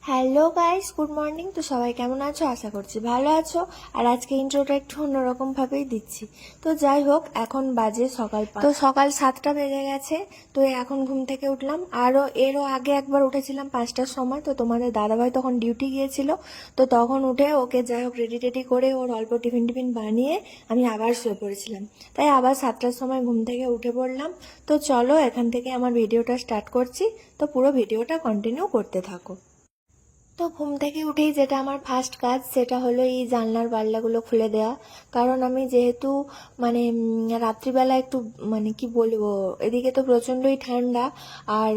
Hello guys, good morning. তো সবাই কেমন আছো? আশা করছি ভালো আছো। আর আজকে ইন্ট্রোটা একটু অন্যরকম ভাবেই দিচ্ছি। তো যাই হোক, এখন বাজে সকাল 7টা বেজে গেছে। তো এখন ঘুম থেকে উঠলাম। এরও আগে একবার উঠেছিলাম 5টার সময়। তো তোমাদের দাদাভাই তখন ডিউটি গিয়েছিল। তো তখন উঠে ওকে যাই হোক রেডি টেডি করে ওর অল্প টিফিন টিফিন বানিয়ে আমি আবার শুয়ে পড়েছিলাম। তাই আবার 7টার সময় ঘুম থেকে উঠে পড়লাম। তো চলো এখান থেকে আমার ভিডিওটা স্টার্ট করছি। তো পুরো ভিডিওটা কন্টিনিউ করতে থাকো। তো ঘুম থেকে উঠেই যেটা আমার ফার্স্ট কাজ সেটা হলো এই জানলার পাল্লাগুলো খুলে দেওয়া। কারণ আমি যেহেতু রাত্রিবেলা একটু কি বলবো, এদিকে তো প্রচণ্ডই ঠান্ডা। আর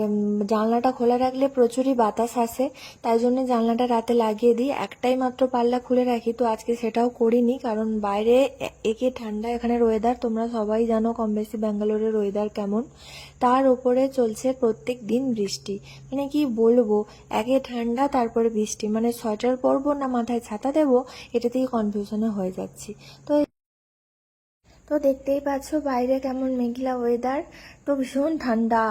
জানলাটা খোলা রাখলে প্রচুরই বাতাস আসে। তাই জন্য জানলাটা রাতে লাগিয়ে দিই, একটাই মাত্র পাল্লা খুলে রাখি। তো আজকে সেটাও করিনি, কারণ বাইরে একে ঠান্ডা, এখানের ওয়েদার তোমরা সবাই জানো কম বেশি ব্যাঙ্গালোরের ওয়েদার কেমন। তার উপরে চলছে প্রত্যেক দিন বৃষ্টি। কি বলবো, একে ঠান্ডা তারপরে বৃষ্টি, সোয়েটার পরবো না মাথায় ছাতা দেবো এটাতেই কনফিউশনে হয়ে যাচ্ছি। তো তো দেখতেই পাচ্ছ বাইরে কেমন মেঘলা ওয়েদার, তো ভীষণ ঠান্ডা।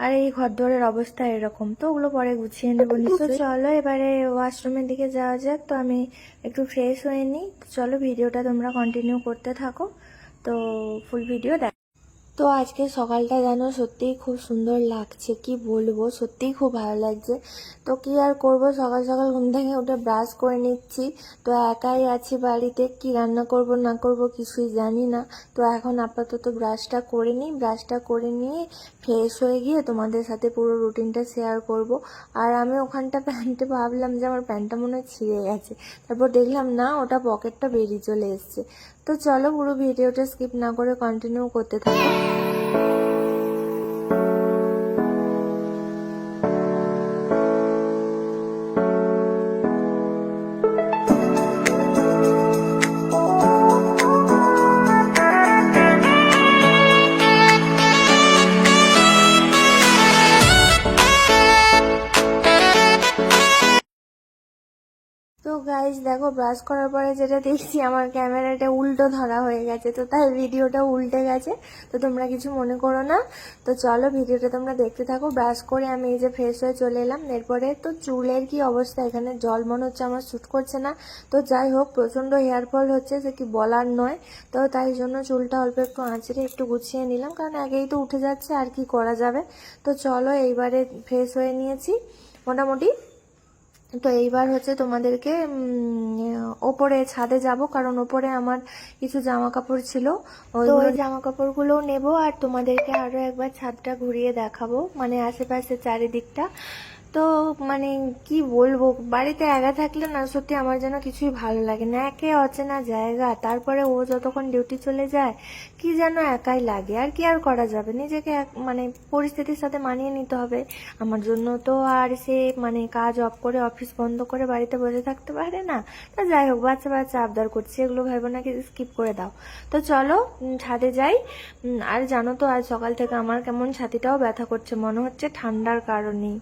আর এই ঘরদোরের অবস্থা এরকম। তো ওগুলো পরে গুছিয়ে নেবো নিশ্চয়ই। চলো এবারে ওয়াশরুমের দিকে যাওয়া যাক। তো আমি একটু ফ্রেশ হয়ে নিই। চলো ভিডিওটা তোমরা কন্টিনিউ করতে থাকো। তো ফুল ভিডিও দেখ। তো আজকে সকালটা যেন সত্যিই খুব সুন্দর লাগছে, কি বলবো, সত্যিই খুব ভালো লাগছে। তো কি আর করব, সকাল সকাল ঘুম থেকে উঠে ব্রাশ করে নিচ্ছি। তো একাই আছি বাড়িতে, কি রান্না করব না করব কিছুই জানি না। তো এখন আপাতত ব্রাশটা করে নিই। ব্রাশটা করে নিয়ে ফ্রেশ হয়ে গিয়ে তোমাদের সাথে পুরো রুটিনটা শেয়ার করব। আর আমি ওখানটা প্যান্টে ভাবলাম যে আমার প্যান্টটা মনে হয় ছিঁড়ে গেছে, তারপর দেখলাম না, ওটা পকেটটা বেরিয়ে চলে এসছে। তো চলো পুরো ভিডিওটা স্কিপ না করে কন্টিনিউ করতে থাকো। তো গাইজ দেখো, ব্রাশ করার পরে যেটা দেখছি, আমার ক্যামেরাটা উল্টো ধরা হয়ে গেছে। তো তাই ভিডিওটা উল্টে গেছে। তো তোমরা কিছু মনে করো না। তো চলো ভিডিওটা তোমরা দেখতে থাকো। ব্রাশ করে আমি এই যে ফ্রেশ হয়ে চলে এলাম। এরপরে তো চুলের কি অবস্থা, এখানে জল মনে হচ্ছে আমার শ্যুট করছে না। তো যাই হোক, প্রচণ্ড হেয়ার ফল হচ্ছে, সে কি বলার নয়। তো তাই জন্য চুলটা অল্প একটু আঁচড়ে একটু গুছিয়ে নিলাম, কারণ আগেই তো উঠে যাচ্ছে, আর কি করা যাবে। তো চলো এইবারে ফ্রেশ হয়ে নিয়েছি মোটামুটি। তো এইবার হচ্ছে তোমাদেরকে ওপরে ছাদে যাব, কারণ ওপরে আমার কিছু জামা কাপড় ছিল, ওই জামা কাপড়গুলোও নেবো। আর তোমাদেরকে আরো একবার ছাদটা ঘুরিয়ে দেখাবো, আশেপাশে চারিদিকটা। তো কি বলবো, বাড়িতে একা থাকলে না সত্যি আমার যেন কিছুই ভালো লাগে না। একে অচেনা জায়গা, তারপরে ও যতক্ষণ ডিউটি চলে যায় কি যেন একাই লাগে। আর কি আর করা যাবে, নিজেকে পরিস্থিতির সাথে মানিয়ে নিতে হবে। আমার জন্য তো আর সে কাজ অফ করে অফিস বন্ধ করে বাড়িতে বসে থাকতে পারে না। তো যাই হোক, বাচ্চা বাচ্চা আবদার করছি, এগুলো ভেবো না কি স্কিপ করে দাও। তো চলো ছাদে যাই। আর জানো তো আজ সকাল থেকে আমার কেমন ছাতিটাও ব্যথা করছে, মনে হচ্ছে ঠান্ডার কারণেই।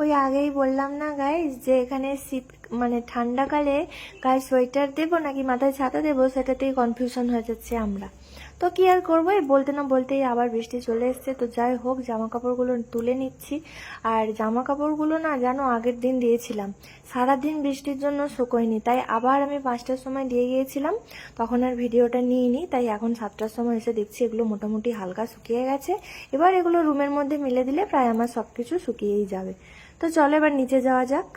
ওই আগেই বললাম না গাইস, যে এখানে শীত ঠান্ডাকালে গায়ে সোয়েটার দেবো নাকি মাথায় ছাতা দেবো, সেটাতেই কনফিউশন হয়ে যাচ্ছে আমরা। তো কি আর করবো, এই বলতে না বলতেই আবার বৃষ্টি চলে এসছে। তো যাই হোক, জামা কাপড়গুলো তুলে নিচ্ছি। আর জামা কাপড়গুলো না জানো আগের দিন দিয়েছিলাম, সারাদিন বৃষ্টির জন্য শুকোয়নি। তাই আবার আমি 5টার সময় দিয়ে গিয়েছিলাম, তখন আর ভিডিওটা নিইনি। তাই এখন 7টার সময় এসে দেখছি এগুলো মোটামুটি হালকা শুকিয়ে গেছে। এবার এগুলো রুমের মধ্যে মিলে দিলে প্রায় আমার সবকিছু শুকিয়েই যাবে। তো চলো এবার নিচে যাওয়া যাক।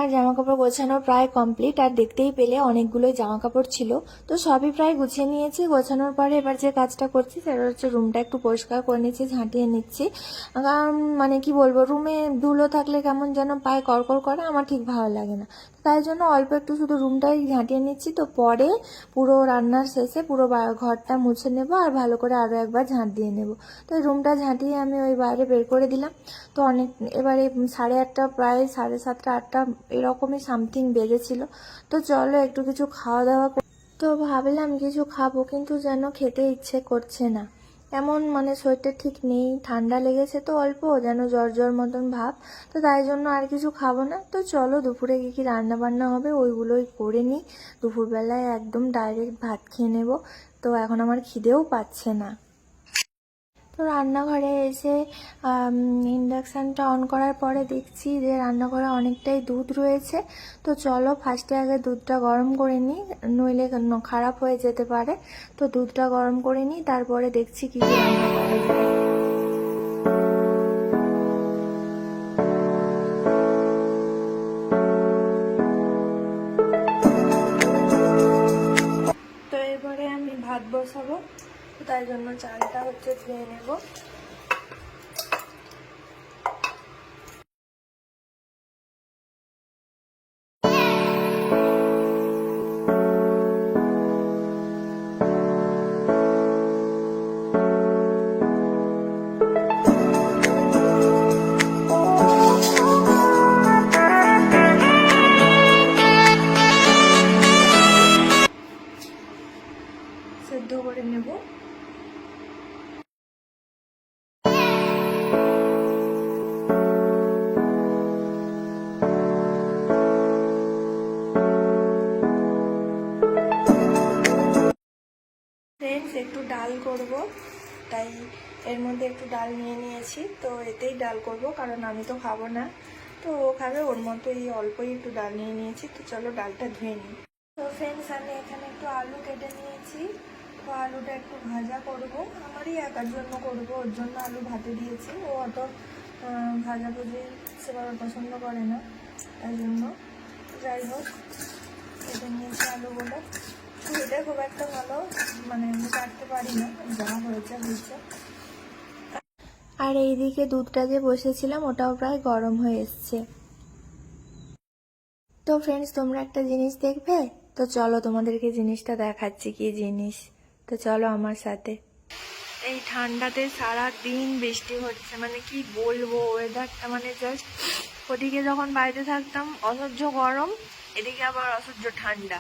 আমার জামা কাপড় গোছানো প্রায় কমপ্লিট, আর দেখতেই পেলে অনেকগুলোই জামা কাপড় ছিল, তো সবই প্রায় গুছিয়ে নিয়েছি। গোছানোর পরে এবার যে কাজটা করছি সেটা হচ্ছে রুমটা একটু পরিষ্কার করে নিচ্ছি, ঝাঁটিয়ে নিচ্ছি। কারণ মানে কি বলবো, রুমে ধুলো থাকলে কেমন যেন পায়ে কড়কড় করে, আমার ঠিক ভালো লাগে না। তাই জন্য অল্প একটু শুধু রুমটাই ঝাঁটিয়ে নিচ্ছি। তো পরে পুরো রান্নার শেষে পুরো ঘরটা মুছে নেব আর ভালো করে আরও একবার ঝাঁট দিয়ে নেব। তো এই রুমটা ঝাঁটিয়ে আমি ওই বাইরে বের করে দিলাম। তো অনেক এবারে 8:30 প্রায় 7:30 8টা এরকমই সামথিং বেজেছিল। তো চলো একটু কিছু খাওয়া দাওয়া। তো ভাবলাম কিছু খাবো, কিন্তু যেন খেতে ইচ্ছে করছে না। এমন মানে শরীরটা ঠিক নেই, ঠান্ডা লেগেছে তো অল্প, যেন জ্বর জ্বর মতন ভাব। তো তাই জন্য আর কিছু খাবো না। তো চলো দুপুরে কি কি রান্না বান্না হবে ওইগুলোই করে নিই। দুপুরবেলায় একদম ডাইরেক্ট ভাত খেয়ে নেব। তো এখন আমার খিদেও পাচ্ছে না। তো রান্নাঘরে এসে ইন্ডাকশানটা অন করার পরে দেখছি যে রান্নাঘরে অনেকটাই দুধ রয়েছে। তো চলো ফার্স্টে আগে দুধটা গরম করে নিই, নইলে খারাপ হয়ে যেতে পারে। তো দুধটা গরম করে নিই, তারপরে দেখছি কী কী রান্না করা যায়। তো এবারে আমি ভাত বসাবো, তাই জন্য চালটা হচ্ছে ধুয়ে নেব। সেদ্ধ করে নেব। ফ্রেন্ডস একটু ডাল করব, তাই এর মধ্যে একটু ডাল নিয়ে নিয়েছি। তো এতেই ডাল করব, কারণ আমি তো খাবো না, তো ও খাবে, ওর মতোই অল্পই একটু ডাল নিয়ে নিয়েছি। তো চলো ডালটা ধুয়ে নিই। তো ফ্রেন্ডস আমি এখানে একটু আলু কেটে নিয়েছি। তো আলুটা একটু ভাজা করব, আমারই একার জন্য করব, ওর জন্য আলু ভাতে দিয়েছি। ও অত ভাজাভুজি সেভাবে পছন্দ করে না, তাই জন্য যাই হোক কেটে নিয়েছি আলুগুলো। ছুরিটা খুব একটা ভালো মানে আমি কাটতে পারি না, যা হয়েছে হয়েছে। আর এইদিকে দুধটা যে বসেছিলাম ওটাও প্রায় গরম হয়ে এসছে। তো ফ্রেন্ডস তোমরা একটা জিনিস দেখবে? তো চলো তোমাদেরকে জিনিসটা দেখাচ্ছি কি জিনিস। তো চলো আমার সাথে। এই ঠান্ডাতে সারা দিন বৃষ্টি হচ্ছে, মানে কি বলবো, ওয়েদারটা মানে জাস্ট। ওদিকে যখন বাড়িতে থাকতাম অসহ্য গরম, এদিকে আবার অসহ্য ঠান্ডা,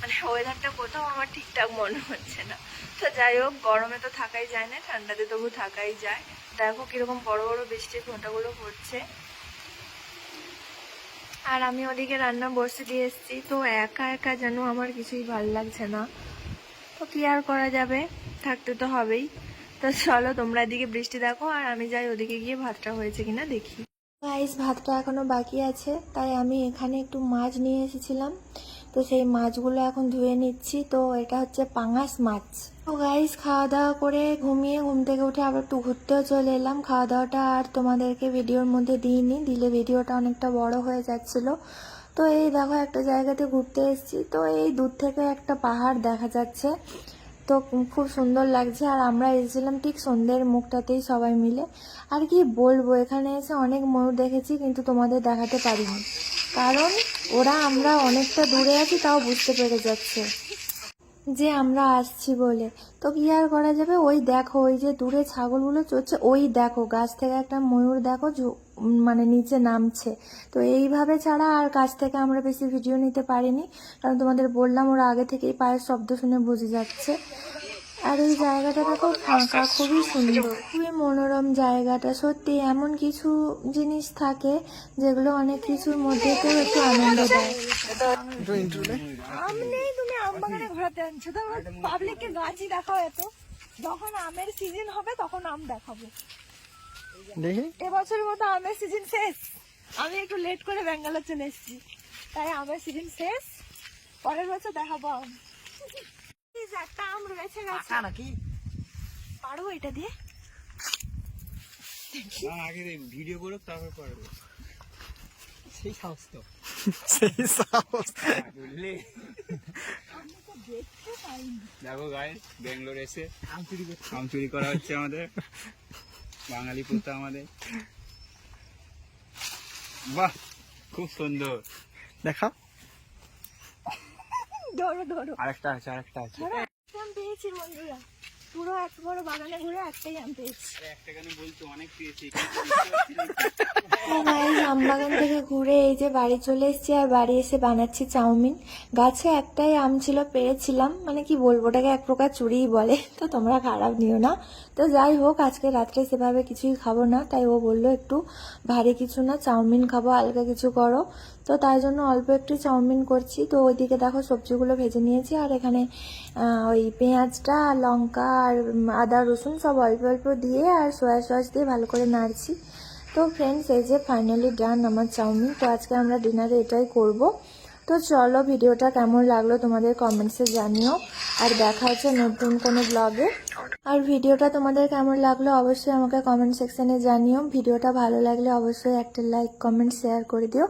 মানে ওয়েদারটা কোথাও আমার ঠিকঠাক মনে হচ্ছে না। তো যাই হোক, গরমে তো থাকাই যায় না, ঠান্ডাতে তবু থাকাই যায়। দেখো কিরকম বড় বড় বৃষ্টির ফোঁটাগুলো পড়ছে। আর আমি ওদিকে রান্না বসে দিয়ে এসেছি। তো একা একা যেন আমার কিছুই ভালো লাগছে না। তো কি আর করা যাবে, থাকতে তো হবেই। তো চলো তোমরা এদিকে বৃষ্টি দেখো, আর আমি যাই ওদিকে গিয়ে ভাতটা হয়েছে কিনা দেখি। গাইস ভাতটা এখনো বাকি আছে, তাই আমি এখানে একটু মাছ নিয়ে এসেছিলাম। তো সেই মাছগুলো এখন ধুয়ে নিচ্ছি। তো এটা হচ্ছে পাঙাশ মাছ। তো গাইস খাওয়া দাওয়া করে ঘুমিয়ে ঘুম থেকে উঠে আবার একটু ঘুরতেও চলে এলাম। খাওয়া দাওয়াটা আর তোমাদেরকে ভিডিওর মধ্যে দিইনি, দিলে ভিডিওটা অনেকটা বড় হয়ে যাচ্ছিল। তো এই দেখো একটা জায়গাতে ঘুরতে এসেছি। তো এই দূর থেকে একটা পাহাড় দেখা যাচ্ছে, তো খুব সুন্দর লাগছে। আর আমরা এসেছিলাম ঠিক সন্ধ্যের মুখটাতেই সবাই মিলে। আর কি বলবো, এখানে এসে অনেক ময়ূর দেখেছি, কিন্তু তোমাদের দেখাতে পারিনি, কারণ আমরা অনেকটা দূরে আছি, তাও বুঝতে পেরে যাচ্ছে যে আমরা আসছি বলে। তো কি আর করা যাবে, ওই দেখো ওই যে দূরে ছাগলগুলো চড়ছে, ওই দেখো গাছ থেকে একটা ময়ূর দেখো মানে নিচে নামছে। তো এইভাবে ছাড়া আর কাছ থেকে আমরা বেশি ভিডিও নিতে পারিনি, কারণ তোমাদের বললাম ওরা আগে থেকেই পায়ের শব্দ শুনে বুঝে যাচ্ছে। আর এই জায়গাটা দেখো ফাঁকা, খুবই সুন্দর, খুবই মনোরম জায়গাটা। সত্যি এমন কিছু জিনিস থাকে যেগুলো অনেক কিছুর মধ্যেতেও একটু আনন্দ দেয়। আম নেই, তুমি আম বাগানে ঘোরাতে আনছো তো, পাবলিককে গাছই দেখাও এত। যখন আমের সিজন হবে তখন আম দেখাবো। এবছরের মতো আমের সিজন শেষ, আমি একটু লেট করে ব্যাঙ্গালোর চলে এসেছি, তাই আমের সিজন শেষ, পরের বছর দেখাবো আম। একটা আম রয়েছে গাছে নাকি, পারবো এটা দিয়ে? আগে ভিডিও করো তারপর পারবো, সেই সাহস তো। সেই সাহস। বুঝলি? দেখো গাইস, ব্যাঙ্গালোর এসে আম চুরি করা হচ্ছে আমাদের, বাঙালি পুতা আমাদের। বাহ, খুব সুন্দর। দেখা ধরো ধরো। আরেকটা আছে। ধরো, একটা আম পেয়েছি বন্ধুরা, পুরো এত বড় বাগানে ঘুরে একটাই আম পেয়েছি। একটা কেন বলতো, অনেক পেয়েছি। গাইস আম বাগান থেকে ঘুরে এই যে বাড়ি চলে এসেছি, আর বাড়ি এসে বানাচ্ছি চাউমিন। গাছে একটাই আম ছিল, পেরেছিলাম, মানে কি বলবো, ওটাকে এক প্রকার চুরিই বলে, তো তোমরা খারাপ নিও না। তো যাই হোক, আজকে রাত্রে সেভাবে কিছুই খাবো না, তাই ও বললো একটু ভারী কিছু না, চাউমিন খাবো, হালকা কিছু করো। তো তাই জন্য অল্প একটু চাউমিন করছি। তো ওইদিকে দেখো সবজিগুলো ভেজে নিয়েছি, আর এখানে ওই পেঁয়াজটা, লঙ্কা আর আদা রসুন সব অল্প অল্প দিয়ে আর সয়া সস দিয়ে ভালো করে নাড়ছি। তো ফ্রেন্ডস, এই যে ফাইনালি ডান আমার চাউমিন। তো আজকে আমরা ডিনারে এটাই করব। তো চলো, ভিডিওটা কেমন লাগলো তোমাদের কমেন্টসে জানিও, আর দেখা হচ্ছে নতুন কোনো ব্লগে। আর ভিডিওটা তোমাদের কেমন লাগলো অবশ্যই আমাকে কমেন্ট সেকশনে জানিও। ভিডিওটা ভালো লাগলে অবশ্যই একটা লাইক, কমেন্ট, শেয়ার করে দিও,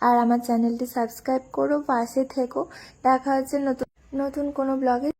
আর আমার চ্যানেলটি সাবস্ক্রাইব করো, পাশে থেকো। দেখা হচ্ছে নতুন কোনো ব্লগে।